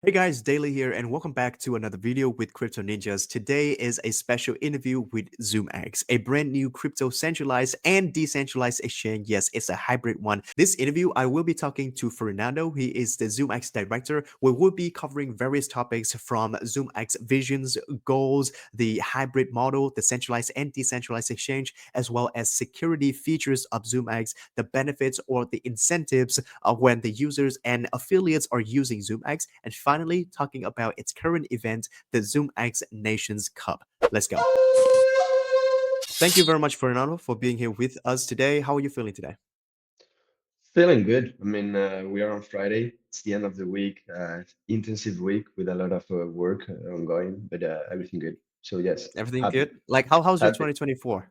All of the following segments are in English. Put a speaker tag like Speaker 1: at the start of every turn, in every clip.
Speaker 1: Hey guys, Daily here, and welcome back to another video with CryptoNinjas. Today is a special interview with Zoomex, a brand new crypto centralized and decentralized exchange. Yes, it's a hybrid one. This interview, I will be talking to Fernando. He is the Zoomex Director. We will be covering various topics from Zoomex visions, goals, the hybrid model, the centralized and decentralized exchange, as well as security features of Zoomex, the benefits or the incentives when the users and affiliates are using Zoomex, and finally talking about its current event, the Zoomex Nations Cup. Let's go. Thank you very much, Fernando, for being here with us today. How are you feeling today?
Speaker 2: Feeling good. We are on Friday. It's the end of the week, intensive week with a lot of work ongoing, but everything good. So yes,
Speaker 1: Everything
Speaker 2: happy.
Speaker 1: good? Like, how's your
Speaker 2: Happy.
Speaker 1: 2024?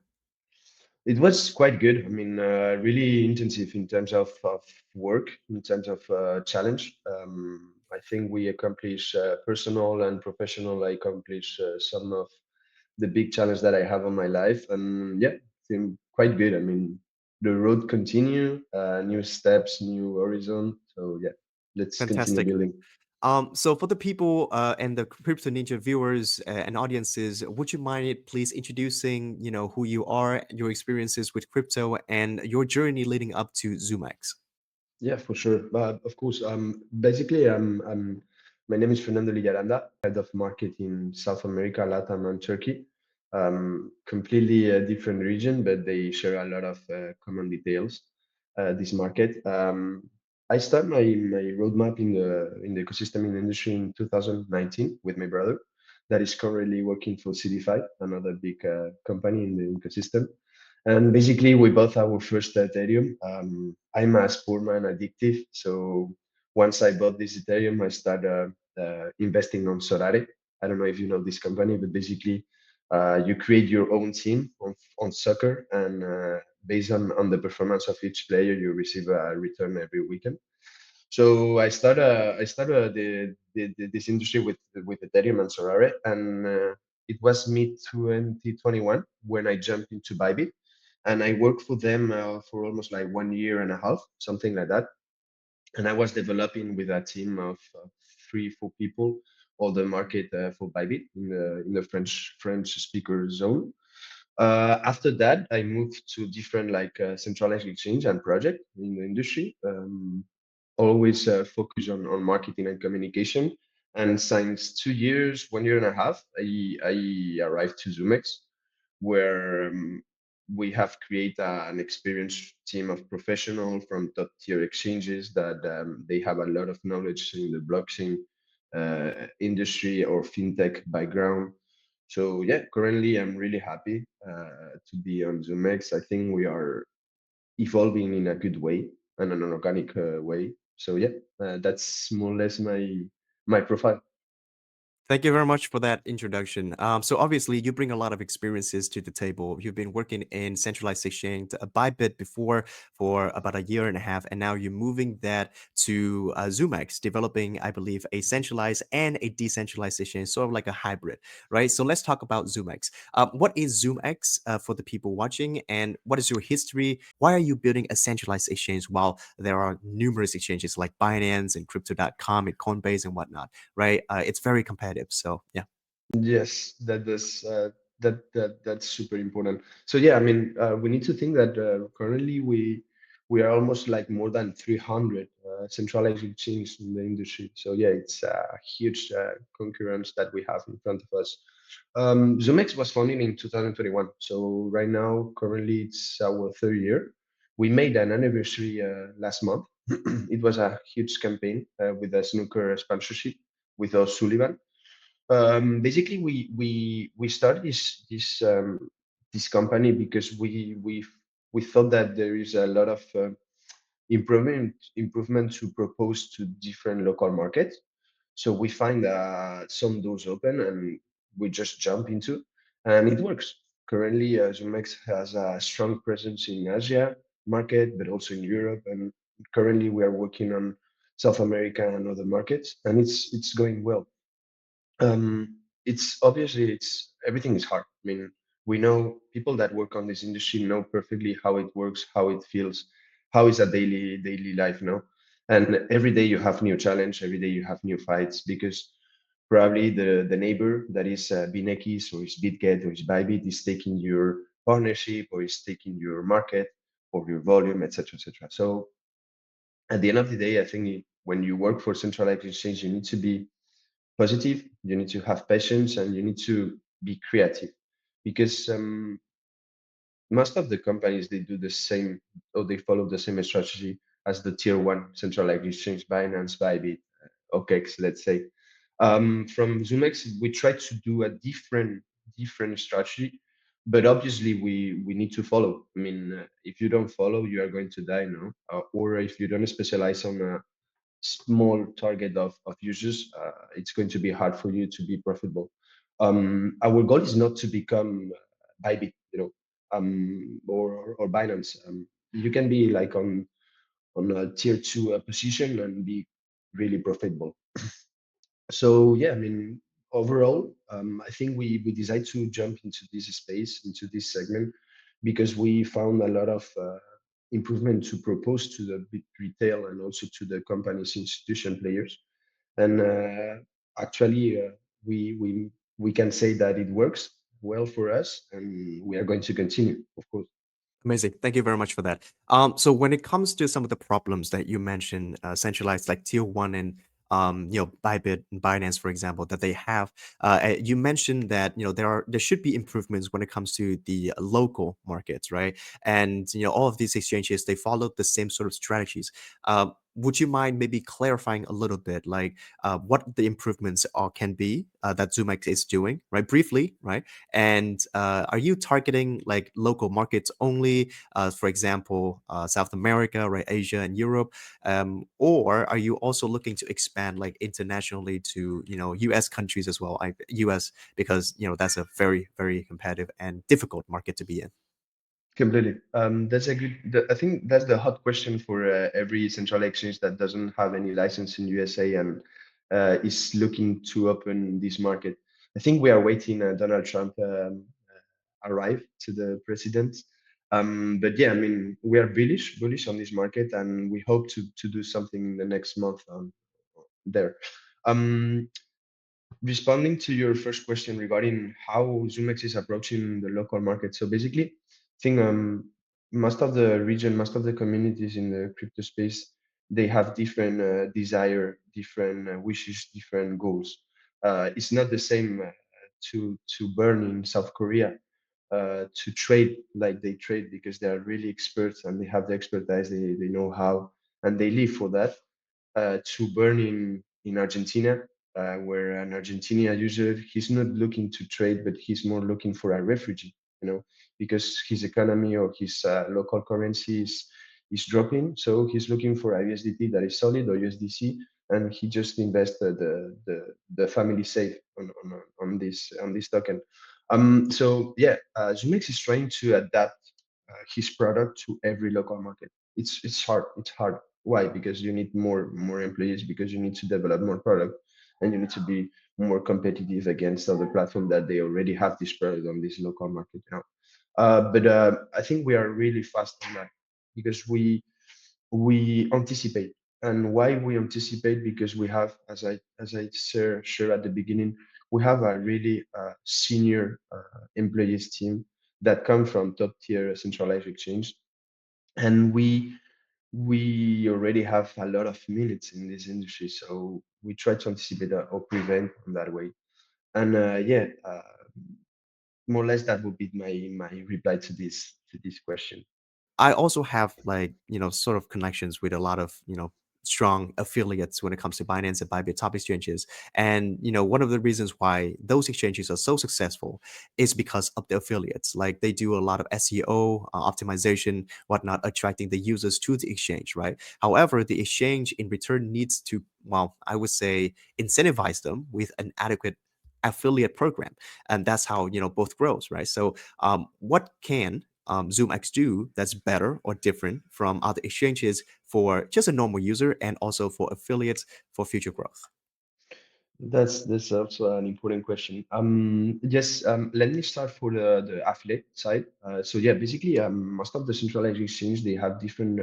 Speaker 2: It was quite good. Really intensive in terms of work, in terms of challenge. I think we accomplish personal and professional. I accomplish some of the big challenge that I have on my life, and yeah, feel quite good. The road continue, new steps, new horizon. So yeah, let's continue
Speaker 1: Fantastic.
Speaker 2: building.
Speaker 1: So for the people and the Crypto Ninja viewers and audiences, would you mind please introducing, who you are, your experiences with crypto, and your journey leading up to Zoomex?
Speaker 2: Yeah, for sure. But of course, basically, my name is Fernando Ligaranda, head of marketing South America, LATAM, and Turkey. Completely a different region, but they share a lot of common details. This market. I started my roadmap in the ecosystem in the industry in 2019 with my brother, that is currently working for CD5, another big company in the ecosystem. And basically, we bought our first Ethereum. I'm a sportman addictive. So once I bought this Ethereum, I started investing on Sorare. I don't know if you know this company, but basically, you create your own team on soccer, and based on the performance of each player, you receive a return every weekend. So I started this industry with Ethereum and Sorare, and it was mid 2021 when I jumped into Bybit, and I worked for them for almost like 1 year and a half, something like that. And I was developing with a team of 3, 4 people all the market for Bybit in the French speaker zone. After that, I moved to different like centralized exchange and project in the industry. Always focus on marketing and communication. And since 2 years, 1 year and a half, I arrived to Zoomex, where we have created an experienced team of professionals from top tier exchanges that they have a lot of knowledge in the blockchain industry or fintech background. So yeah, currently I'm really happy to be on Zoomex. I think we are evolving in a good way and an organic way. So yeah, that's more or less my profile.
Speaker 1: Thank you very much for that introduction. So obviously, you bring a lot of experiences to the table. You've been working in centralized exchange, Bybit before for about a year and a half, and now you're moving that to Zoomex, developing, I believe, a centralized and a decentralized exchange, sort of like a hybrid, right? So let's talk about Zoomex. What is Zoomex for the people watching, and what is your history? Why are you building a centralized exchange while there are numerous exchanges like Binance and Crypto.com and Coinbase and whatnot? Right? It's very competitive. So yeah.
Speaker 2: Yes, that's super important. So yeah, we need to think that currently we are almost like more than 300 centralized exchanges in the industry. So yeah, it's a huge concurrence that we have in front of us. Zoomex was founded in 2021. So right now, currently, it's our third year. We made an anniversary last month. It was a huge campaign with a snooker sponsorship with us Sullivan. Basically, we started this company because we thought that there is a lot of improvement to propose to different local markets. So we find some doors open, and we just jump into, and it works. Currently, Zoomex has a strong presence in Asia market, but also in Europe, and currently we are working on South America and other markets, and it's going well. It's obviously it's everything is hard. We know people that work on this industry know perfectly how it works, how it feels, how is a daily life, And every day you have new challenge, every day you have new fights, because probably the neighbor that is BNX or is BitGet or is Bybit is taking your partnership or is taking your market or your volume, etc., etc. So at the end of the day, I think when you work for centralized exchange, you need to be positive, you need to have patience, and you need to be creative, because most of the companies, they do the same, or they follow the same strategy as the tier one centralized exchange, Binance, Bybit, OKEx, let's say. From Zoomex, we try to do a different strategy, but obviously we need to follow. I mean, if you don't follow, you are going to die, no? Or if you don't specialize on a small target of users, it's going to be hard for you to be profitable. Our goal is not to become Bybit, or Binance. You can be like on a tier two position and be really profitable. So yeah, I mean, overall, I think we decided to jump into this space, into this segment, because we found a lot of improvement to propose to the big retail and also to the companies, institution players. And actually, we can say that it works well for us, and we are going to continue, of course.
Speaker 1: Amazing. Thank you very much for that. So when it comes to some of the problems that you mentioned, centralized like tier one and Bybit and Binance, for example, that they have, you mentioned that there should be improvements when it comes to the local markets, right? And all of these exchanges they follow the same sort of strategies. Would you mind maybe clarifying a little bit, like what the improvements are can be that Zoomex is doing, right? Briefly, right? And are you targeting like local markets only, for example, South America, right, Asia and Europe, or are you also looking to expand like internationally to U.S. countries as well? U.S. because that's a very competitive and difficult market to be in.
Speaker 2: Completely. That's a good. I think that's the hot question for every central exchange that doesn't have any license in USA and is looking to open this market. I think we are waiting Donald Trump arrive to the president. But yeah, I mean, we are bullish on this market, and we hope to do something in the next month there. Um, Responding to your first question regarding how Zoomex is approaching the local market. So basically, I think most of the region, most of the communities in the crypto space, they have different desire, different wishes, different goals. It's not the same to burn in South Korea, to trade like they trade, because they are really experts and they have the expertise, they know how, and they live for that, to burn in Argentina, where an Argentina user, he's not looking to trade, but he's more looking for a refugee, because his economy or his local currency is dropping. So he's looking for a USDT that is solid, or USDC, and he just invested the family safe on this token. So yeah, Zoomex is trying to adapt his product to every local market. It's hard. It's hard. Why? Because you need more employees, because you need to develop more product, and you need to be more competitive against other platforms that they already have this product on this local market. But I think we are really fast on that, because we anticipate. And why we anticipate? Because we have, as I share at the beginning, we have a really senior employees team that come from top tier centralized exchange, and we already have a lot of minutes in this industry, so we try to anticipate or prevent in that way. And yeah, more or less that would be my reply to this question.
Speaker 1: I also have like, sort of connections with a lot of, strong affiliates when it comes to Binance and Bybit top exchanges. And, one of the reasons why those exchanges are so successful is because of the affiliates. Like they do a lot of SEO, optimization, whatnot, attracting the users to the exchange, right? However, the exchange in return needs to, well, I would say incentivize them with an adequate affiliate program. And that's how, both grows, right? So what can ZoomX do that's better or different from other exchanges for just a normal user and also for affiliates for future growth?
Speaker 2: That's also an important question. Yes, let me start for the affiliate side. So yeah, basically, most of the centralized exchange, they have different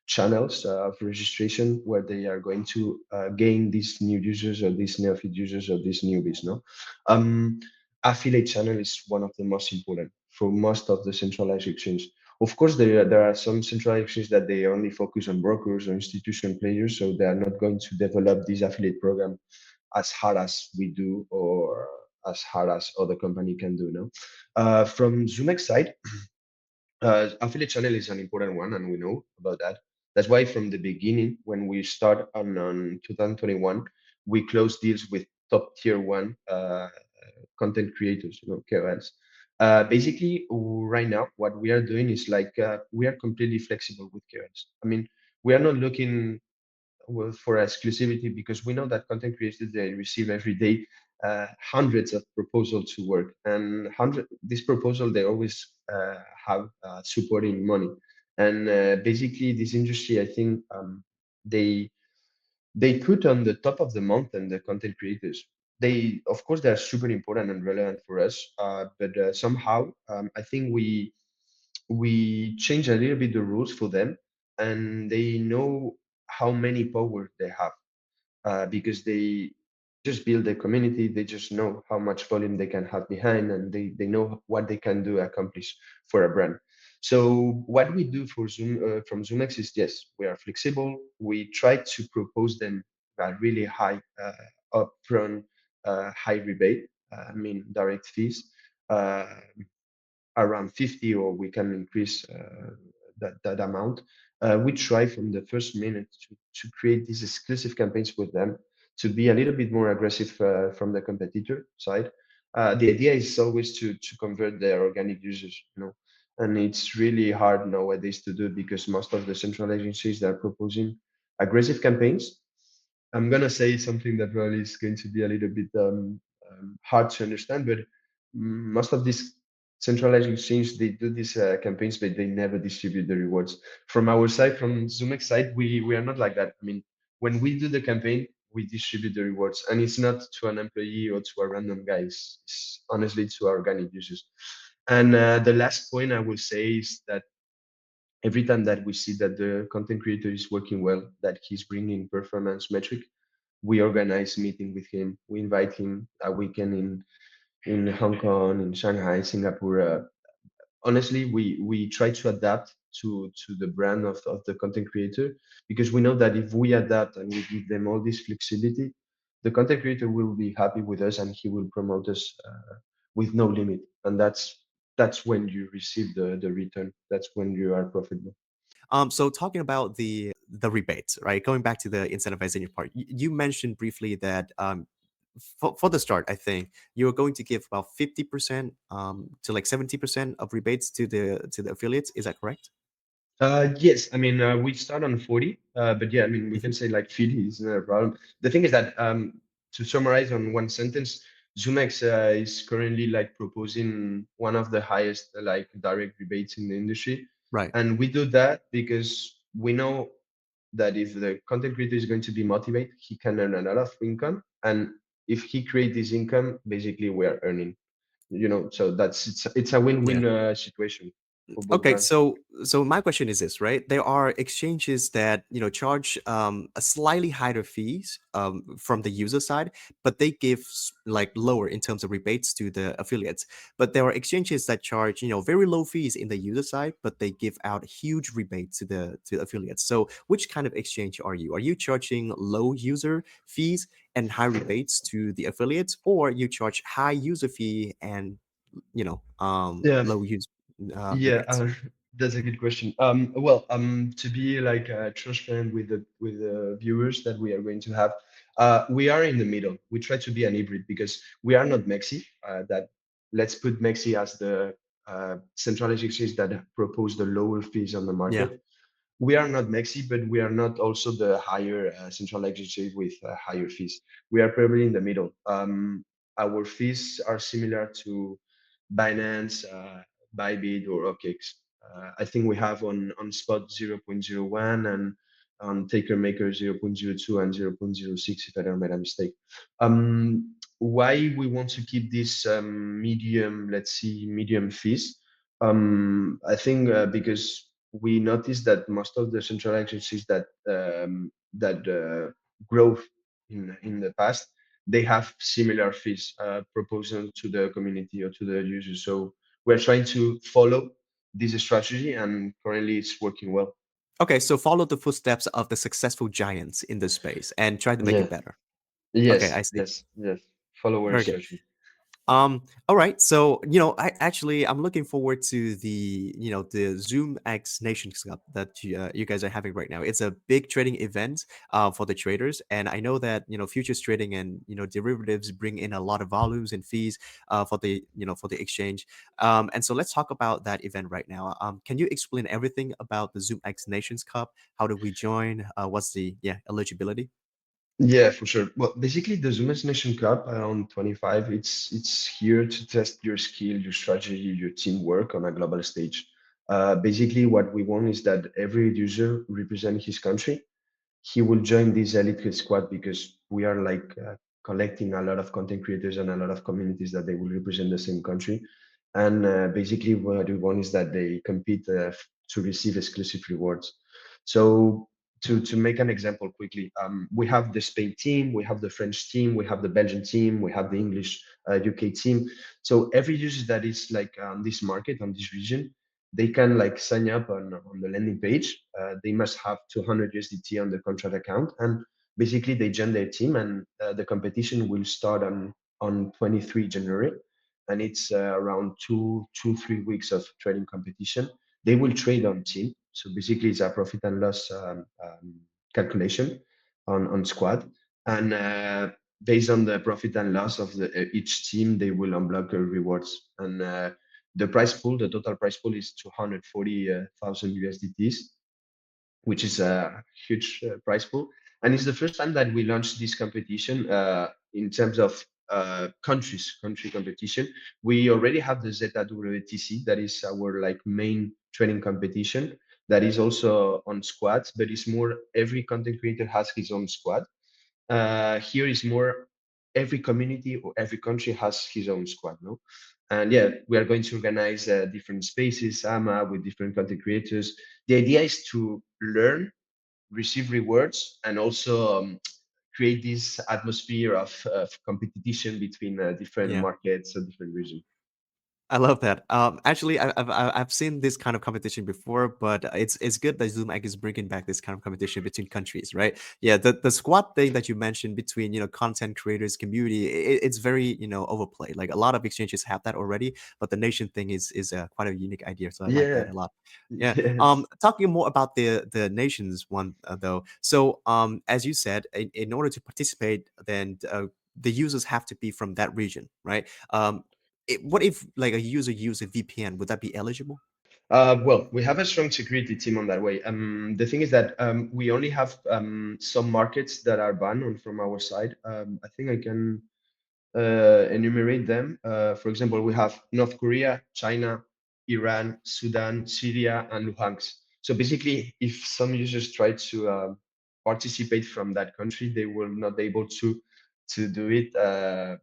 Speaker 2: channels of registration where they are going to gain these new users or these neophyte users or these newbies. No, um, affiliate channel is one of the most important for most of the centralized exchanges. Of course, there are some centralized exchanges that they only focus on brokers or institutional players, so they are not going to develop this affiliate program as hard as we do or as hard as other company can do. No, from Zoomex side, affiliate channel is an important one, and we know about that. That's why from the beginning, when we start on 2021, we close deals with top tier one content creators, KOLs. Basically, right now, what we are doing is like we are completely flexible with KOLs. I mean, we are not looking for exclusivity because we know that content creators they receive every day hundreds of proposals to work, and hundred this proposal they always have supporting money, and basically this industry I think they they put on the top of the mountain the content creators. They of course they are super important and relevant for us, but somehow I think we change a little bit the rules for them, and they know how many power they have because they just build a community. They just know how much volume they can have behind, and they know what they can do accomplish for a brand. So what we do for from Zoomex is yes, we are flexible. We try to propose them a really high upfront, high rebate. I mean direct fees. Uh, Around 50, or we can increase that amount. We try from the first minute to create these exclusive campaigns with them, to be a little bit more aggressive from the competitor side. The idea is always to convert their organic users, and it's really hard nowadays to do because most of the central agencies that are proposing aggressive campaigns. I'm gonna say something that probably is going to be a little bit hard to understand, but most of these centralized exchange they do these campaigns, but they never distribute the rewards. From our side, from Zoomex side, we are not like that. I mean, when we do the campaign, we distribute the rewards, and it's not to an employee or to a random guy. It's honestly to our organic users. And the last point I will say is that every time that we see that the content creator is working well, that he's bringing performance metric, we organize meeting with him. We invite him a weekend in Hong Kong, in Shanghai, Singapore. Honestly, we try to adapt to the brand of the content creator, because we know that if we adapt and we give them all this flexibility, the content creator will be happy with us and he will promote us with no limit. And that's when you receive the return. That's when you are profitable.
Speaker 1: So talking about the rebates, right? Going back to the incentivization part, you mentioned briefly that for the start, I think you're going to give about 50% to like 70% of rebates to the affiliates. Is that correct?
Speaker 2: Yes, I mean, we start on 40, but yeah, I mean, we can
Speaker 1: Mhm.
Speaker 2: say like 50 is not a problem. The thing is that, to summarize on one sentence, Zoomex is currently like proposing one of the highest like direct rebates in the industry.
Speaker 1: Right.
Speaker 2: And we do that because we know that if the content creator is going to be motivated, he can earn a lot of income. And if he create this income, basically we are earning, so it's a
Speaker 1: Yeah.
Speaker 2: win-win situation for both
Speaker 1: Okay,
Speaker 2: brands.
Speaker 1: so my question is this, right? There are exchanges that charge a slightly higher fees from the user side, but they give like lower in terms of rebates to the affiliates. But there are exchanges that charge very low fees in the user side, but they give out huge rebates to the affiliates. So which kind of exchange are you? Are you charging low user fees and high rebates to the affiliates, or you charge high user fee and
Speaker 2: Yeah,
Speaker 1: low use
Speaker 2: Yeah,
Speaker 1: rebates?
Speaker 2: that's a good question. Well, to be like transparent with the viewers that we are going to have, we are in the middle. We try to be an hybrid because we are not MEXC. That let's put MEXC as the centralized exchange that propose the lower fees on the
Speaker 1: Yeah.
Speaker 2: market. We are not MEXC, but we are not also the higher centralized exchange with higher fees. We are probably in the middle. Our fees are similar to Binance, Bybit, or OKX. I think we have on spot 0.01 and on Taker Maker 0.02 and 0.06, if I don't make a mistake. Why we want to keep this medium, let's see, medium fees? I think because we noticed that most of the central agencies that grow in the past, they have similar fees proposal to the community or to the users. So we're trying to follow this strategy, and currently it's working well.
Speaker 1: Okay, so follow the footsteps of the successful giants in this space and try to make it
Speaker 2: Yeah.
Speaker 1: better. Okay, I
Speaker 2: Yes.
Speaker 1: see.
Speaker 2: Yes. Yes. Follower
Speaker 1: Very good.
Speaker 2: strategy.
Speaker 1: All right. So, I'm looking forward to the ZoomX Nations Cup that you guys are having right now. It's a big trading event for the traders, and I know that futures trading and derivatives bring in a lot of volumes and fees for the exchange. And so let's talk about that event right now. Can you explain everything about the ZoomX Nations Cup? How do we join? What's the eligibility?
Speaker 2: Yeah, for sure. Well, basically, the Zoomex Nation Cup around 25, it's here to test your skill, your strategy, your teamwork on a global stage. Basically, what we want is that every user represent his country. He will join this elite squad because we are like collecting a lot of content creators and a lot of communities that they will represent the same country. And basically, what we want is that they compete to receive exclusive rewards. So to make an example quickly, we have the Spain team, we have the French team, we have the Belgian team, we have the English UK team. So every user that is like on this market, on this region, they can like sign up on the landing page. They must have 200 USDT on the contract account, and basically they join their team, and the competition will start on 23 January, and it's around 3 weeks of trading competition. They will trade on team, so basically it's a profit and loss calculation on squad, and based on the profit and loss of each team, they will unblock rewards. And the price pool, the total price pool is 240,000 USDTs, which is a huge price pool. And it's the first time that we launched this competition in terms of country competition. We already have the ZWTC, that is our like main training competition. That is also on squads, but it's more every content creator has his own squad. Here is more every community or every country has his own squad, no? And yeah, we are going to organize different spaces, AMA, with different content creators. The idea is to learn, receive rewards, and also create this atmosphere of competition between different
Speaker 1: Yeah.
Speaker 2: markets or different regions.
Speaker 1: I love that. Actually, I've seen this kind of competition before, but it's good that ZoomX is bringing back this kind of competition between countries, right? Yeah, the squad thing that you mentioned between content creators, community, it's very overplayed. Like a lot of exchanges have that already, but the nation thing is quite a unique idea. So I like that
Speaker 2: Yeah,
Speaker 1: a lot. Yeah.
Speaker 2: yes.
Speaker 1: Talking more about the nations one though. So as you said, in order to participate, then the users have to be from that region, right? What if like a user use a VPN? Would that be eligible?
Speaker 2: Well, we have a strong security team on that way. The thing is that we only have some markets that are banned from our side. I think I can enumerate them. For example, we have North Korea, China, Iran, Sudan, Syria, and Luhansk. So basically, if some users try to participate from that country, they will not be able to do it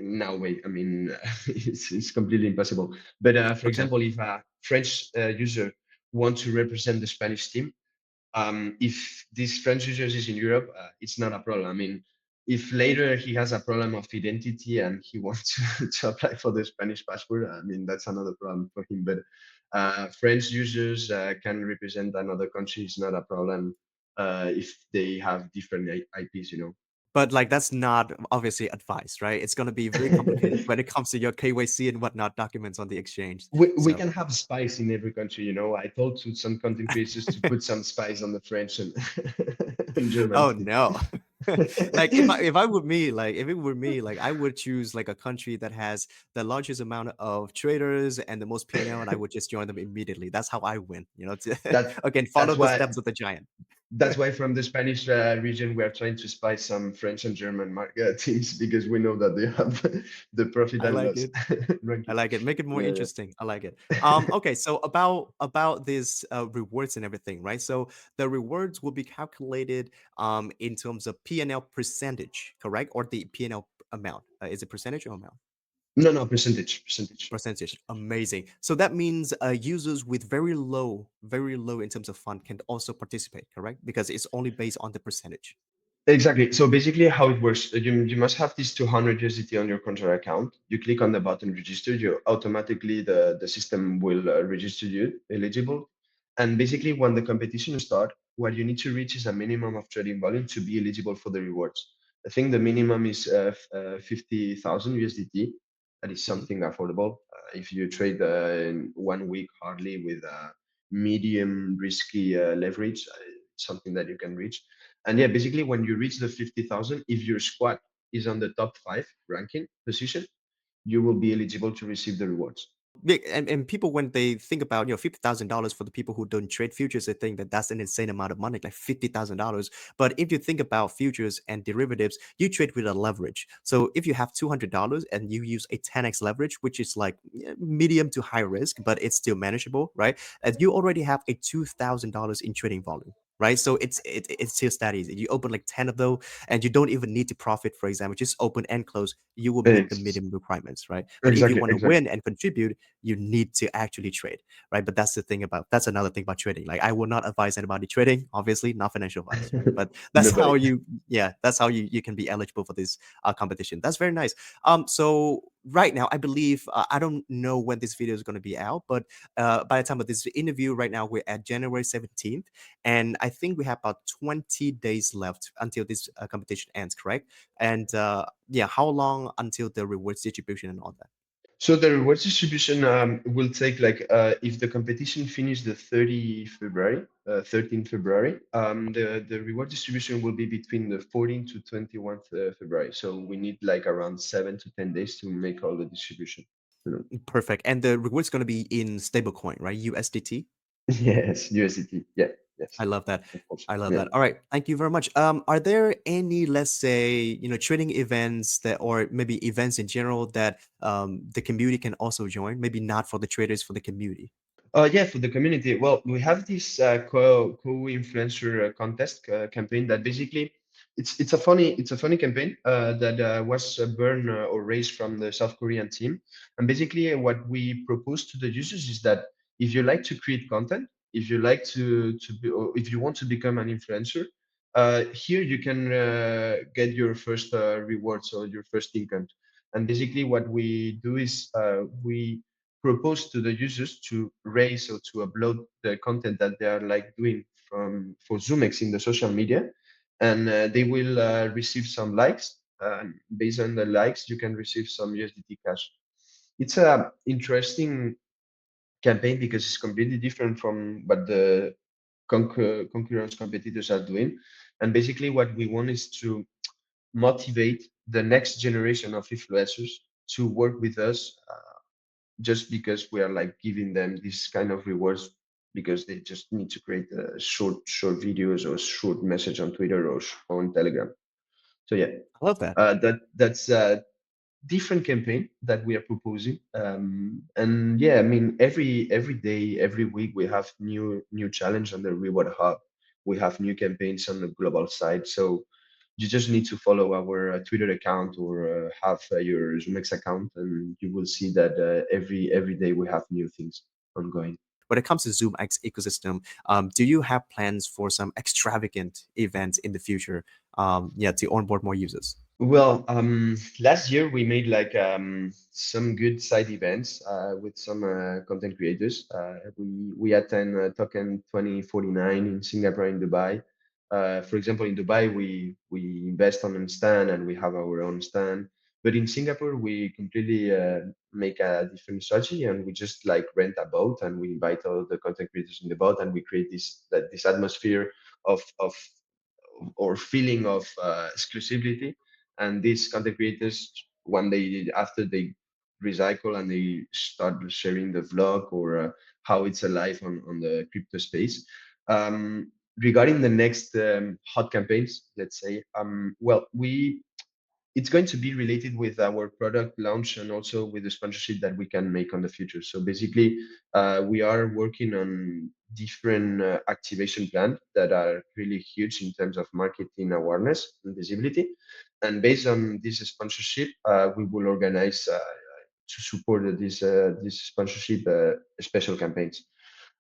Speaker 2: no way. I mean, it's completely impossible. But for
Speaker 1: Okay.
Speaker 2: example, if a French user want to represent the Spanish team, if this French user is in Europe, it's not a problem. I mean, if later he has a problem of identity and he wants to apply for the Spanish passport, I mean, that's another problem for him. But French users can represent another country. It's not a problem if they have different IPs, you know.
Speaker 1: But like that's not obviously advice, right? It's gonna be very complicated when it comes to your KYC and whatnot documents on the exchange.
Speaker 2: We
Speaker 1: So,
Speaker 2: can have spies in every country, you know. I told to some content creators to put some spies on the French and, and German
Speaker 1: oh
Speaker 2: team.
Speaker 1: no. Like if I were me, like if it were me, like I would choose like a country that has the largest amount of traders and the most PNL, and I would just join them immediately. That's how I win,
Speaker 2: that
Speaker 1: again, follow
Speaker 2: that's
Speaker 1: the
Speaker 2: why
Speaker 1: steps of the giant.
Speaker 2: that's why from the Spanish region we are trying to spy some French and German teams because we know that they have the profit
Speaker 1: I
Speaker 2: and
Speaker 1: like
Speaker 2: loss
Speaker 1: it. I
Speaker 2: ranking.
Speaker 1: like it. Make it more
Speaker 2: Yeah,
Speaker 1: interesting. I like it. Okay, so about this rewards and everything, right? So the rewards will be calculated in terms of P&L percentage, correct? Or the P&L amount. Is it percentage or amount?
Speaker 2: No, percentage.
Speaker 1: Percentage. Amazing. So that means users with very low in terms of fund can also participate, correct? Because it's only based on the percentage.
Speaker 2: Exactly. So basically, how it works, you must have this 200 USDT on your contract account. You click on the button register, you automatically the system will register you eligible. And basically, when the competition start, what you need to reach is a minimum of trading volume to be eligible for the rewards. I think the minimum is 50,000 USDT. That is
Speaker 1: Mhm.
Speaker 2: something affordable. If you trade in 1 week hardly with a medium risky leverage, something that you can reach. And yeah, basically, when you reach the 50,000, if your squad is on the top five ranking position, you will be eligible to receive the rewards.
Speaker 1: And people when they think about $50,000 for the people who don't trade futures, they think that that's an insane amount of money, like $50,000. But if you think about futures and derivatives, you trade with a leverage. So if you have $200 and you use a 10x leverage, which is like medium to high risk, but it's still manageable, right? And you already have a $2,000 in trading volume. Right, so it's just that easy. You open like 10 of those, and you don't even need to profit. For example, just open and close. You will meet the
Speaker 2: Ex-
Speaker 1: minimum requirements, right? But if you
Speaker 2: Exactly,
Speaker 1: want to
Speaker 2: exactly.
Speaker 1: win and contribute, you need to actually trade, right? But that's another thing about trading. Like I will not advise anybody trading, obviously, not financial advice, right? But that's how
Speaker 2: Nobody.
Speaker 1: that's how you can be eligible for this competition. That's very nice. So right now, I believe I don't know when this video is going to be out, but by the time of this interview, right now we're at January 17th, and I think we have about 20 days left until this competition ends, correct? And yeah, how long until the rewards distribution and all that?
Speaker 2: So the rewards distribution will take like if the competition finishes the 30 February, 13 February, the reward distribution will be between the 14th to 21st February. So we need like around 7 to 10 days to make all the distribution. You know?
Speaker 1: Perfect. And the reward's going to be in stablecoin, right? USDT.
Speaker 2: Yes, USDT. Yeah,
Speaker 1: I
Speaker 2: yes,
Speaker 1: love that.
Speaker 2: of course.
Speaker 1: I love
Speaker 2: Yeah.
Speaker 1: that. All right. Thank you very much. Are there any, let's say, trading events that, or maybe events in general that the community can also join? Maybe not for the traders, for the community.
Speaker 2: Yeah, for the community. Well, we have this co-influencer contest campaign that basically it's a funny campaign that was born or raised from the South Korean team. And basically, what we propose to the users is that if you like to create content, if you like to be, or if you want to become an influencer, here you can get your first rewards or your first income. And basically, what we do is we propose to the users to raise or to upload the content that they are like doing from for Zoomex in the social media, and they will receive some likes. Based on the likes, you can receive some USDT cash. It's a interesting campaign because it's completely different from what the concurrent competitors are doing. And basically, what we want is to motivate the next generation of influencers to work with us just because we are like giving them this kind of rewards because they just need to create short videos or short message on Twitter or on Telegram. So yeah,
Speaker 1: I love that.
Speaker 2: that's different campaign that we are proposing. And yeah, I mean, every day, every week, we have new challenge on the Reward Hub. We have new campaigns on the global side. So you just need to follow our Twitter account or have your Zoomex account, and you will see that every day we have new things ongoing.
Speaker 1: When it comes to ZoomX ecosystem, do you have plans for some extravagant events in the future? Yeah, to onboard more users.
Speaker 2: Well, last year we made like some good side events with some content creators. We attend Token 2049 in Singapore and Dubai. For example, in Dubai we invest on a stand and we have our own stand. But in Singapore we completely make a different strategy and we just like rent a boat and we invite all the content creators in the boat and we create this atmosphere of or feeling of exclusivity. And these content creators, one day after they recycle and they start sharing the vlog or how it's alive on the crypto space. Regarding the next hot campaigns, let's say, well, it's going to be related with our product launch and also with the sponsorship that we can make on the future. So basically, we are working on different activation plans that are really huge in terms of marketing awareness and visibility. And based on this sponsorship, we will organize support this sponsorship special campaigns.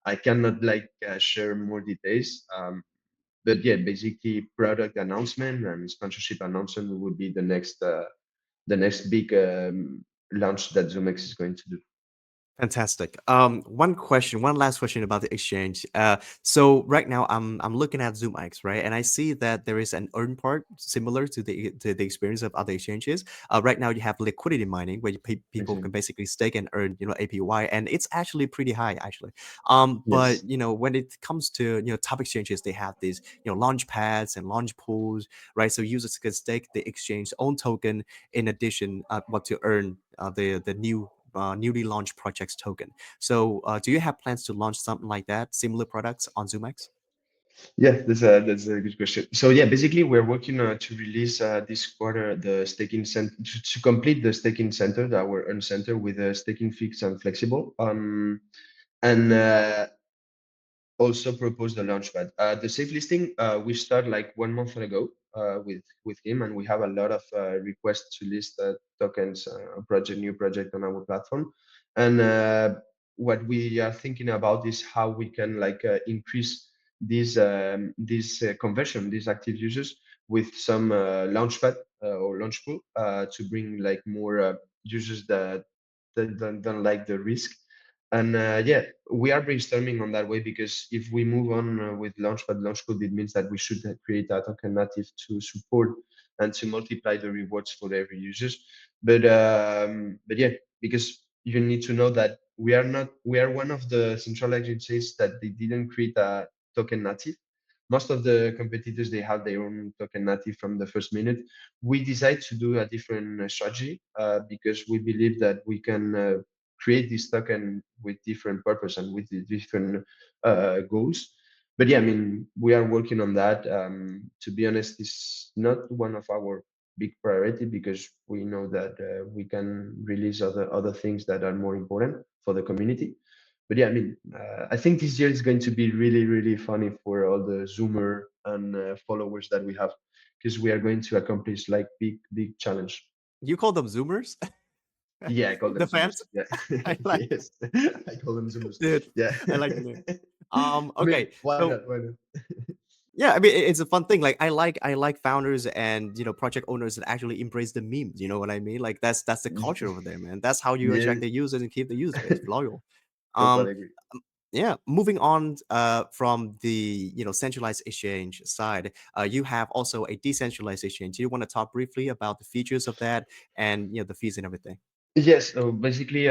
Speaker 2: I cannot share more details, but yeah, basically product announcement and sponsorship announcement would be the next big launch that Zoomex is going to do.
Speaker 1: Fantastic. One last question about the exchange. So right now I'm looking at ZoomX, right, and I see that there is an earn part similar to the experience of other exchanges. Right now you have liquidity mining where people can
Speaker 2: Exactly.
Speaker 1: basically stake and earn, APY, and it's actually pretty high actually. But
Speaker 2: Yes.
Speaker 1: when it comes to top exchanges, they have these launch pads and launch pools, right? So users can stake the exchange's own token in addition, what to earn the newly launched projects token. So, do you have plans to launch something like that, similar products on ZoomX?
Speaker 2: Yeah, that's a good question. So yeah, basically we're working to release this quarter the staking center to complete the staking center, our earn center with staking fixed and flexible. And also proposed the launchpad. The safe listing we started like 1 month ago with him, and we have a lot of requests to list tokens, new project on our platform. And what we are thinking about is how we can increase this conversion, these active users with some launchpad or launch pool to bring like more users that don't like the risk. And yeah, we are brainstorming on that way, because if we move on with Launchpad Launchcode, it means that we should create a token native to support and to multiply the rewards for every users. But yeah, because you need to know that we are one of the central agencies that they didn't create a token native. Most of the competitors, they have their own token native from the first minute. We decide to do a different strategy because we believe that we can create this token with different purpose and with the different goals. But yeah, I mean, we are working on that. To be honest, it's not one of our big priority, because we know that we can release other things that are more important for the community. But yeah, I mean, I think this year is going to be really, really funny for all the Zoomer and followers that we have, because we are going to accomplish like big challenge.
Speaker 1: You call them Zoomers,
Speaker 2: Yeah, I call them
Speaker 1: the
Speaker 2: Zoomers.
Speaker 1: fans.
Speaker 2: Yeah,
Speaker 1: I like,
Speaker 2: yes, I call them Zoomers.
Speaker 1: dude.
Speaker 2: Yeah,
Speaker 1: I like the name.
Speaker 2: I mean,
Speaker 1: Okay,
Speaker 2: why
Speaker 1: so
Speaker 2: not? Why not?
Speaker 1: yeah, I mean it's a fun thing. Like I like founders and project owners that actually embrace the memes. You know what I mean? Like that's the culture over there, man. That's how you attract
Speaker 2: Yes,
Speaker 1: the users and keep the user base loyal. Um,
Speaker 2: totally agree.
Speaker 1: yeah, moving on from the centralized exchange side, you have also a decentralized exchange. Do you want to talk briefly about the features of that and the fees and everything?
Speaker 2: Yes, so basically,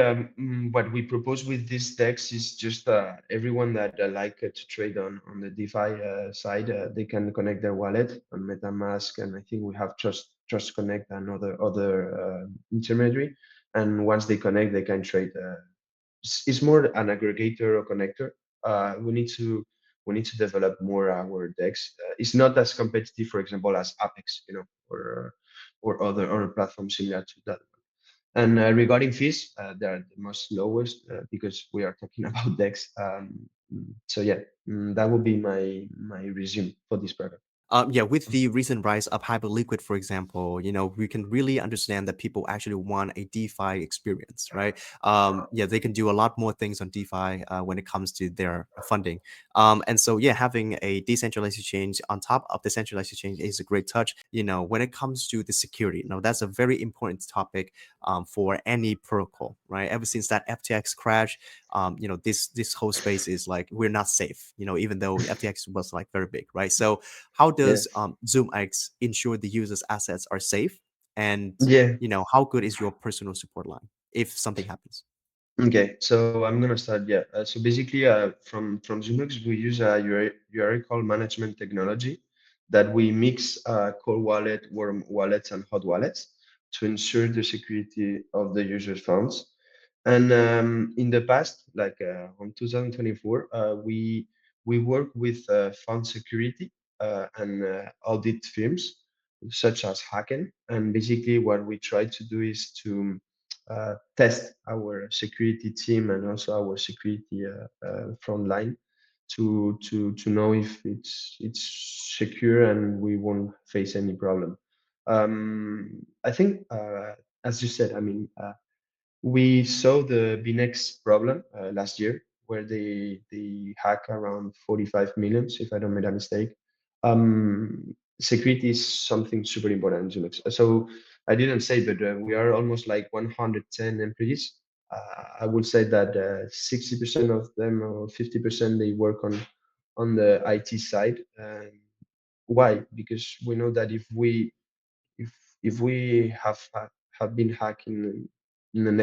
Speaker 2: what we propose with this DEX is just everyone that like to trade on the DeFi side, they can connect their wallet on MetaMask, and I think we have Trust Connect and other intermediary. And once they connect, they can trade. It's more an aggregator or connector. We need to develop more our DEX. It's not as competitive, for example, as Apex, or other platforms similar to that. And regarding fees, they are the most lowest because we are talking about DEX. So yeah, that would be my resume for this product.
Speaker 1: Yeah, with the recent rise of Hyperliquid, for example, we can really understand that people actually want a DeFi experience, right? Yeah, they can do a lot more things on DeFi when it comes to their funding. And so, yeah, having a decentralized exchange on top of the centralized exchange is a great touch. When it comes to the security, that's a very important topic for any protocol, right? Ever since that FTX crash, this whole space is like we're not safe, even though FTX was like very big, right? So how
Speaker 2: Yeah,
Speaker 1: does ZoomX ensure the user's assets are safe? And
Speaker 2: yeah.
Speaker 1: how good is your personal support line if something happens?
Speaker 2: Okay, so I'm gonna start. Yeah, so basically, from Zoomex, we use a URL called management technology that we mix cold wallet, warm wallets, and hot wallets to ensure the security of the user's funds. And in the past, like on 2024, we work with fund security and audit firms such as Hacken. And basically, what we try to do is to test our security team and also our security front line to know if it's secure and we won't face any problem. I think, as you said, I mean, We saw the BNex problem last year, where they hack around 45 millions, if I don't make a mistake. Security is something super important in Zoomex. So I didn't say, but we are almost like 110 employees. I would say that 60% of them or 50% they work on the IT side. Why? Because we know that if if we have been hacking in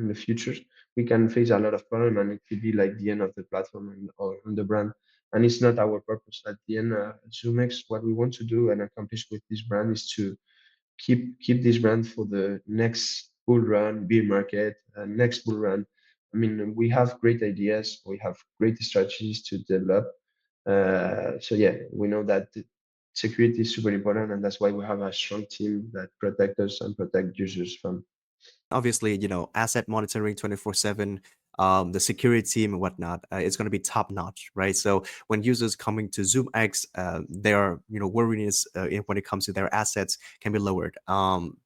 Speaker 2: the future, we can face a lot of problem, and it could be like the end of the platform or on the brand. And it's not our purpose. At the end, Zoomex, what we want to do and accomplish with this brand is to keep this brand for the next bull run, bear market, next bull run. I mean, we have great ideas, we have great strategies to develop. So yeah, we know that security is super important, and that's why we have a strong team that protect us and protect users from.
Speaker 1: Obviously, asset monitoring 24/7, the security team and whatnot, is going to be top notch, right? So when users coming to ZoomX, their worriness when it comes to their assets can be lowered.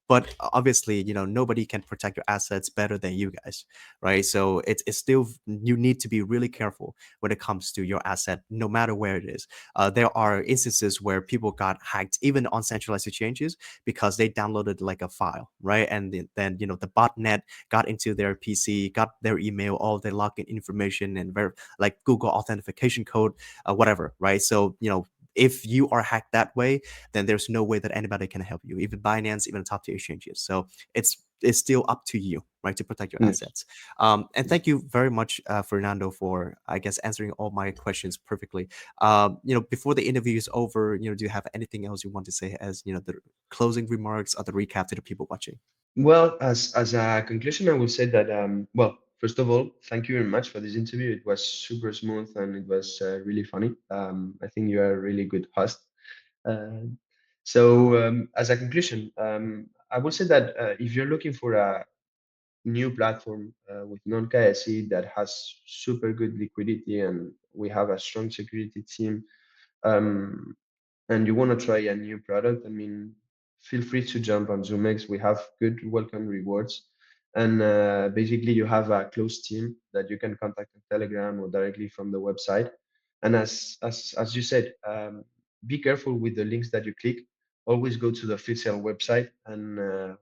Speaker 1: But obviously, nobody can protect your assets better than you guys, right? So it's still, you need to be really careful when it comes to your asset, no matter where it is. There are instances where people got hacked even on centralized exchanges because they downloaded like a file, right? And then the botnet got into their PC, got their email, all their login information, and like Google authentication code, whatever, right? So if you are hacked that way, then there's no way that anybody can help you, even Binance, even top tier exchanges. So it's still up to you, right, to protect your
Speaker 2: Yes.
Speaker 1: assets. And thank you very much, Fernando, for I guess answering all my questions perfectly. Before the interview is over, do you have anything else you want to say as the closing remarks or the recap to the people watching?
Speaker 2: Well, as a conclusion, I will say that well, first of all, thank you very much for this interview. It was super smooth and it was really funny. I think you are a really good host. Uh, as a conclusion, I will say that if you're looking for a new platform with non-KSE that has super good liquidity and we have a strong security team, um, and you want to try a new product, I mean, feel free to jump on Zoomex. We have good welcome rewards. And basically, you have a close team that you can contact on Telegram or directly from the website. And as you said, be careful with the links that you click. Always go to the official website. And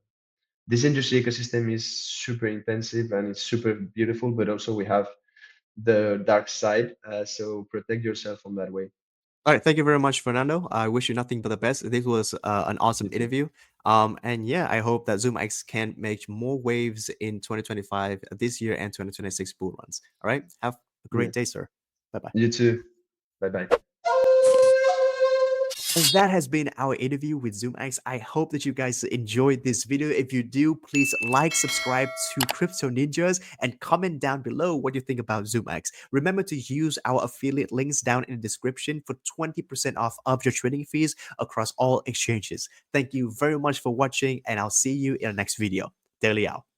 Speaker 2: this industry ecosystem is super intensive and it's super beautiful, but also we have the dark side. So protect yourself on that way.
Speaker 1: All right, thank you very much, Fernando. I wish you nothing but the best. This was an awesome
Speaker 2: You too.
Speaker 1: interview. And yeah, I hope that ZoomX can make more waves in 2025 this year and 2026 bull runs. All right, have a
Speaker 2: Yeah.
Speaker 1: great day, sir. Bye bye.
Speaker 2: You too. Bye bye.
Speaker 1: And that has been our interview with ZoomX. I hope that you guys enjoyed this video. If you do, please like, subscribe to Crypto Ninjas, and comment down below what you think about ZoomX. Remember to use our affiliate links down in the description for 20% off of your trading fees across all exchanges. Thank you very much for watching, and I'll see you in the next video. Daily out.